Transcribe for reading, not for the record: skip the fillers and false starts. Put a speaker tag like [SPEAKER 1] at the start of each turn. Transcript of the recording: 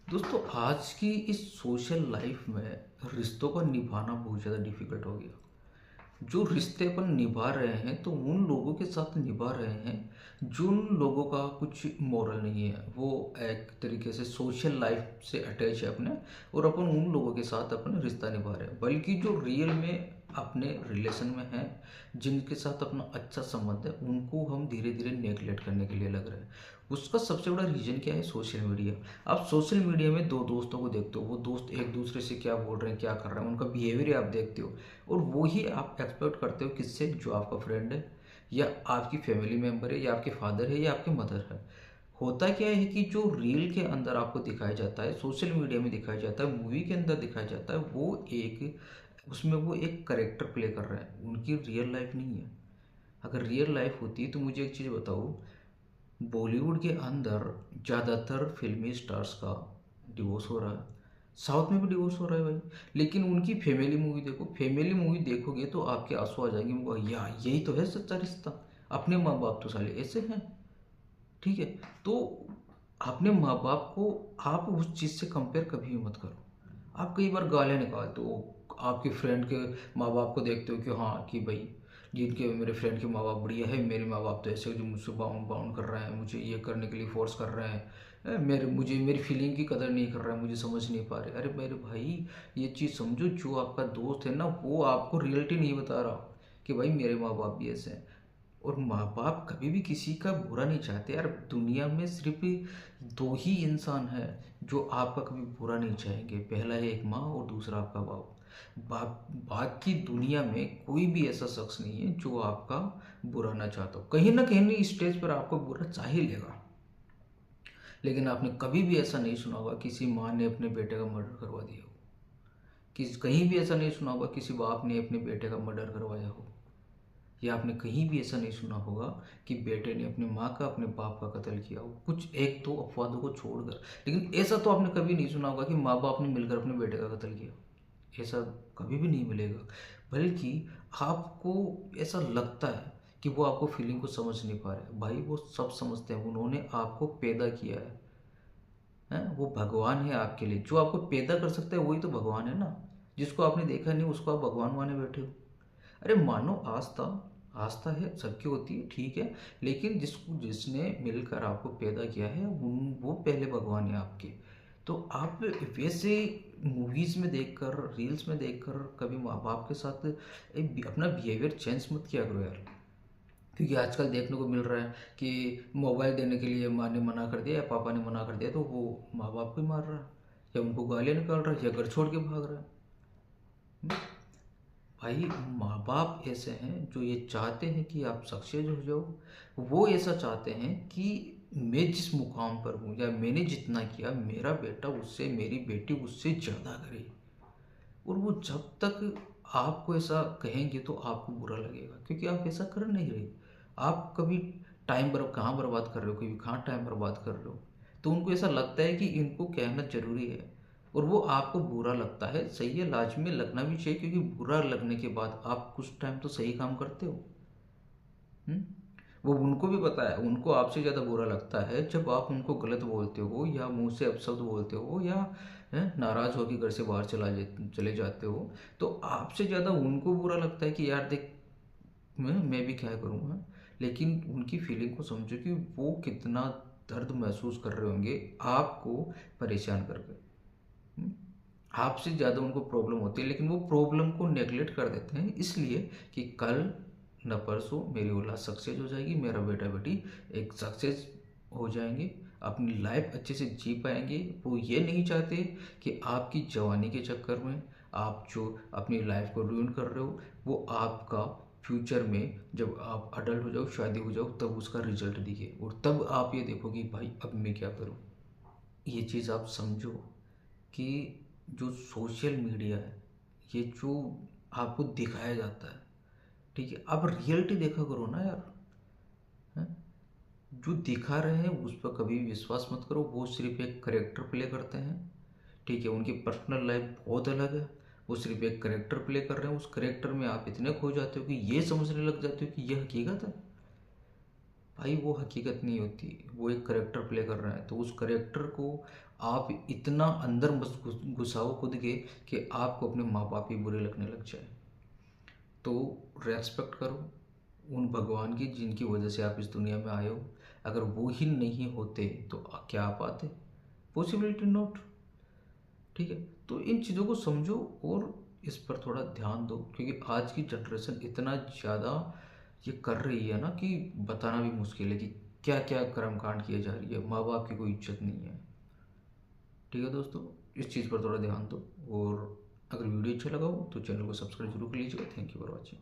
[SPEAKER 1] दोस्तों आज की इस सोशल लाइफ में रिश्तों को निभाना बहुत ज़्यादा डिफिकल्ट हो गया। जो रिश्ते अपन निभा रहे हैं तो उन लोगों के साथ निभा रहे हैं जिन लोगों का कुछ मॉरल नहीं है, वो एक तरीके से सोशल लाइफ से अटैच है अपने, और अपन उन लोगों के साथ अपना रिश्ता निभा रहे हैं। बल्कि जो रियल में अपने रिलेशन में हैं, जिनके साथ अपना अच्छा संबंध है, उनको हम धीरे धीरे नेगलेक्ट करने के लिए लग रहे हैं। उसका सबसे बड़ा रीज़न क्या है? Social media. आप सोशल मीडिया में दो दोस्तों को देखते हो, वो दोस्त एक दूसरे से क्या बोल रहे हैं, क्या कर रहे हैं, उनका बिहेवियर आप देखते हो, और वो ही आप एक्सपेक्ट करते हो किससे? जो आपका फ्रेंड है, या आपकी फैमिली मेम्बर है, या आपके फादर है, या आपके मदर है। होता क्या है कि जो रील के अंदर आपको दिखाया जाता है, सोशल मीडिया में दिखाया जाता है, मूवी के अंदर दिखाया जाता है, वो एक उसमें वो एक करेक्टर प्ले कर रहे हैं, उनकी रियल लाइफ नहीं है। अगर रियल लाइफ होती तो मुझे एक चीज़ बताओ, बॉलीवुड के अंदर ज़्यादातर फिल्मी स्टार्स का डिवोर्स हो रहा है, साउथ में भी डिवोर्स हो रहा है भाई। लेकिन उनकी फैमिली मूवी देखो, फैमिली मूवी देखोगे तो आपके आंसू आ जाएंगे, वो यार यही तो है सच्चा रिश्ता। अपने माँ बाप तो साले ऐसे हैं। ठीक है, तो अपने माँ बाप को आप उस चीज़ से कंपेयर कभी भी मत करो। आप कई बार गालियाँ निकालते हो, आपके फ्रेंड के माँ बाप को देखते हो कि हाँ कि भाई जिनके मेरे फ्रेंड के माँ बाप बढ़िया है, मेरे माँ बाप तो ऐसे जो मुझसे बाउंड बाउंड कर रहे हैं, मुझे ये करने के लिए फोर्स कर रहे हैं, मेरी फीलिंग की कदर नहीं कर रहा है, मुझे समझ नहीं पा रहे। अरे मेरे भाई, ये चीज़ समझो, जो आपका दोस्त है ना, वो आपको रियलिटी नहीं बता रहा कि भाई मेरे माँ बाप भी ऐसे हैं। और माँ बाप कभी भी किसी का बुरा नहीं चाहते यार। दुनिया में सिर्फ दो ही इंसान है जो आपका कभी बुरा नहीं चाहेंगे, पहला है एक माँ और दूसरा आपका बाप। बाकी दुनिया में कोई भी ऐसा शख्स नहीं है जो आपका बुरा ना चाहता हो। कहीं ना कहीं स्टेज पर आपको बुरा चाह ही लेगा। लेकिन आपने कभी भी ऐसा नहीं सुना होगा किसी माँ ने अपने बेटे का मर्डर करवा दिया हो। कहीं भी ऐसा नहीं सुना होगा किसी बाप ने अपने बेटे का मर्डर करवाया हो। या आपने कहीं भी ऐसा नहीं सुना होगा कि बेटे ने अपनी माँ का, अपने बाप का कत्ल किया हो, कुछ एक दो अपवादों को छोड़कर। लेकिन ऐसा तो आपने कभी नहीं सुना होगा कि माँ बाप ने मिलकर अपने बेटे का कत्ल किया। ऐसा कभी भी नहीं मिलेगा। बल्कि आपको ऐसा लगता है कि वो आपको फीलिंग को समझ नहीं पा रहे। भाई वो सब समझते हैं, उन्होंने आपको पैदा किया है। हैं? वो भगवान है आपके लिए। जो आपको पैदा कर सकता है वही तो भगवान है ना। जिसको आपने देखा नहीं उसको आप भगवान माने बैठे हो। अरे मानो आस्था, आस्था है सबकी होती है, ठीक है। लेकिन जिसने मिलकर आपको पैदा किया है वो पहले भगवान है आपके। तो आप वैसे मूवीज में देखकर, रील्स में देखकर कभी माँ बाप के साथ अपना बिहेवियर चेंज मत किया करो यार। क्योंकि आजकल देखने को मिल रहा है कि मोबाइल देने के लिए माँ ने मना कर दिया या पापा ने मना कर दिया तो वो माँ बाप को ही मार रहा है, या उनको गालियाँ निकाल रहा है, या घर छोड़ के भाग रहा है। भाई माँ बाप ऐसे हैं जो ये चाहते हैं कि आप सक्सेस हो जाओ। वो ऐसा चाहते हैं कि मैं जिस मुकाम पर हूँ या मैंने जितना किया, मेरा बेटा उससे, मेरी बेटी उससे ज़्यादा करे। और वो जब तक आपको ऐसा कहेंगे तो आपको बुरा लगेगा, क्योंकि आप ऐसा कर नहीं रहे। आप कभी टाइम कहाँ बर्बाद कर रहे हो, कभी कहाँ टाइम बर्बाद कर रहे हो। तो उनको ऐसा लगता है कि इनको कहना जरूरी है, और वो आपको बुरा लगता है। सही है, लाजमी लगना भी चाहिए, क्योंकि बुरा लगने के बाद आप कुछ टाइम तो सही काम करते हो। हम्म? वो उनको भी पता है, उनको आपसे ज़्यादा बुरा लगता है जब आप उनको गलत बोलते हो, या मुंह से अपशब्द बोलते हो, या नाराज़ होकर घर से बाहर चले जाते हो। तो आपसे ज़्यादा उनको बुरा लगता है कि यार देख, मैं भी क्या करूँगा। लेकिन उनकी फीलिंग को समझो कि वो कितना दर्द महसूस कर रहे होंगे आपको परेशान करके। हम्म? आपसे ज़्यादा उनको प्रॉब्लम होती है, लेकिन वो प्रॉब्लम को नेगलेक्ट कर देते हैं, इसलिए कि कल न परसों मेरी औलाद सक्सेस हो जाएगी, मेरा बेटा बेटी एक सक्सेस हो जाएंगे, अपनी लाइफ अच्छे से जी पाएंगे। वो ये नहीं चाहते कि आपकी जवानी के चक्कर में आप जो अपनी लाइफ को रूइन कर रहे हो, वो आपका फ्यूचर में जब आप अडल्ट हो जाओ, शादी हो जाओ, तब उसका रिजल्ट दिखे, और तब आप ये देखो कि भाई अब मैं क्या करूँ। ये चीज़ आप समझो कि जो सोशल मीडिया है, ये जो आपको दिखाया जाता है, ठीक है, आप रियलिटी देखा करो ना यार। हैं? जो दिखा रहे हैं उस पर कभी भी विश्वास मत करो। वो सिर्फ एक करेक्टर प्ले करते हैं, ठीक है। उनकी पर्सनल लाइफ बहुत अलग है। वो सिर्फ एक करेक्टर प्ले कर रहे हैं, उस करेक्टर में आप इतने खो जाते हो कि ये समझने लग जाते हो कि यह हकीकत है। भाई वो हकीकत नहीं होती, वो एक करेक्टर प्ले कर रहा है, तो उस करेक्टर को आप इतना अंदर मत घुसाओ खुद के कि आपको अपने माँ बाप ही बुरे लगने लग जाए। तो रेस्पेक्ट करो उन भगवान की जिनकी वजह से आप इस दुनिया में आए हो। अगर वो ही नहीं होते तो क्या आप आते? Possibility not. ठीक है, तो इन चीज़ों को समझो और इस पर थोड़ा ध्यान दो, क्योंकि आज की जनरेशन इतना ज़्यादा ये कर रही है ना कि बताना भी मुश्किल है कि क्या क्या कर्मकांड किए जा रही है, माँ बाप की कोई इज्जत नहीं है। ठीक है दोस्तों, इस चीज़ पर थोड़ा ध्यान दो, और अगर वीडियो अच्छा लगा हो तो चैनल को सब्सक्राइब जरूर कर लीजिएगा। Thank you for watching.